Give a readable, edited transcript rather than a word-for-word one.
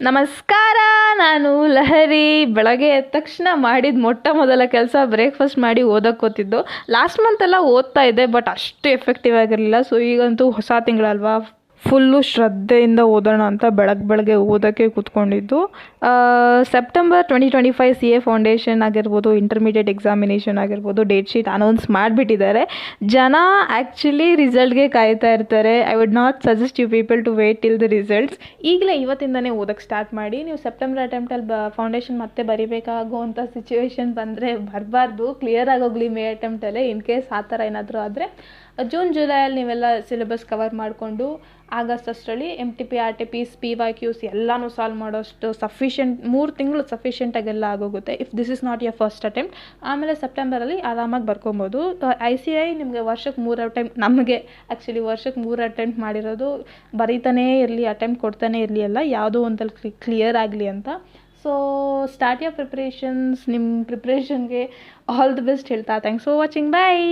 ನಮಸ್ಕಾರ. ನಾನು ಲಹರಿ. ಬೆಳಗ್ಗೆ ಎದ್ದ ತಕ್ಷಣ ಮಾಡಿದ ಮೊಟ್ಟ ಮೊದಲ ಕೆಲಸ ಬ್ರೇಕ್ಫಾಸ್ಟ್ ಮಾಡಿ ಓದಕ್ಕೆ ಕೂತಿದ್ದು. ಲಾಸ್ಟ್ ಮಂತೆಲ್ಲ ಓದ್ತಾ ಇದ್ದೆ, ಬಟ್ ಅಷ್ಟು ಎಫೆಕ್ಟಿವ್ ಆಗಿರಲಿಲ್ಲ. ಸೊ ಈಗಂತೂ ಹೊಸ ತಿಂಗಳಲ್ವಾ, ಫುಲ್ಲು ಶ್ರದ್ಧೆಯಿಂದ ಓದೋಣ ಅಂತ ಬೆಳಗ್ಗೆ ಓದೋಕ್ಕೆ ಕೂತ್ಕೊಂಡಿದ್ದು. ಸೆಪ್ಟೆಂಬರ್ 2025 CA ಫೌಂಡೇಶನ್ ಆಗಿರ್ಬೋದು, ಇಂಟರ್ಮೀಡಿಯೇಟ್ ಎಕ್ಸಾಮಿನೇಷನ್ ಆಗಿರ್ಬೋದು, ಡೇಟ್ ಶೀಟ್ ಅನೌನ್ಸ್ ಮಾಡಿಬಿಟ್ಟಿದ್ದಾರೆ. ಜನ ಆ್ಯಕ್ಚುಲಿ ರಿಸಲ್ಟ್ಗೆ ಕಾಯ್ತಾ ಇರ್ತಾರೆ. I would not suggest you people to wait till the results. ಈಗಲೇ ಇವತ್ತಿಂದನೇ ಓದಕ್ಕೆ ಸ್ಟಾರ್ಟ್ ಮಾಡಿ. ನೀವು ಸೆಪ್ಟೆಂಬರ್ ಅಟೆಂಪ್ಟಲ್ಲಿ ಫೌಂಡೇಶನ್ ಮತ್ತೆ ಬರಿಬೇಕಾಗುವಂಥ ಸಿಚುವೇಶನ್ ಬಂದರೆ ಬರಬಾರ್ದು, ಕ್ಲಿಯರ್ ಆಗೋಗಲಿ ಮೇ ಅಟೆಂಪ್ಟಲ್ಲೇ. ಇನ್ ಕೇಸ್ ಆ ಥರ ಏನಾದರೂ ಆದರೆ ಜೂನ್ ಜುಲೈಯಲ್ಲಿ ನೀವೆಲ್ಲ ಸಿಲೆಬಸ್ ಕವರ್ ಮಾಡಿಕೊಂಡು ಆಗಸ್ಟ್ ಅಷ್ಟರಲ್ಲಿ MTP RTP PYQs ಎಲ್ಲನೂ ಸಾಲ್ವ್ ಮಾಡೋಷ್ಟು ಸಫಿಷಿಯೆಂಟ್ 3 ತಿಂಗಳು ಸಫಿಷಿಯೆಂಟಾಗೆಲ್ಲ ಆಗೋಗುತ್ತೆ if this is not your first attempt. ಆಮೇಲೆ ಸೆಪ್ಟೆಂಬರಲ್ಲಿ ಆರಾಮಾಗಿ ಬರ್ಕೊಬೋದು. ICI ನಿಮಗೆ ವರ್ಷಕ್ಕೆ 3 ಅಟೆಂಪ್ಟ್, ನಮಗೆ ಆ್ಯಕ್ಚುಲಿ ವರ್ಷಕ್ಕೆ 3 ಅಟೆಂಪ್ಟ್ ಮಾಡಿರೋದು, ಬರೀತಾನೇ ಇರಲಿ, ಅಟೆಂಪ್ಟ್ ಕೊಡ್ತಾನೆ ಇರಲಿ, ಅಲ್ಲ ಯಾವುದೋ ಒಂದಲ್ಲಿ ಕ್ಲಿಯರ್ ಆಗಲಿ ಅಂತ. So start your preparations. ನಿಮ್ಮ ಪ್ರಿಪ್ರೇಷನ್ಗೆ ಆಲ್ ದಿ ಬೆಸ್ಟ್ ಹೇಳ್ತಾ ಥ್ಯಾಂಕ್ಸ್ ಫಾರ್ ವಾಚಿಂಗ್. ಬಾಯ್.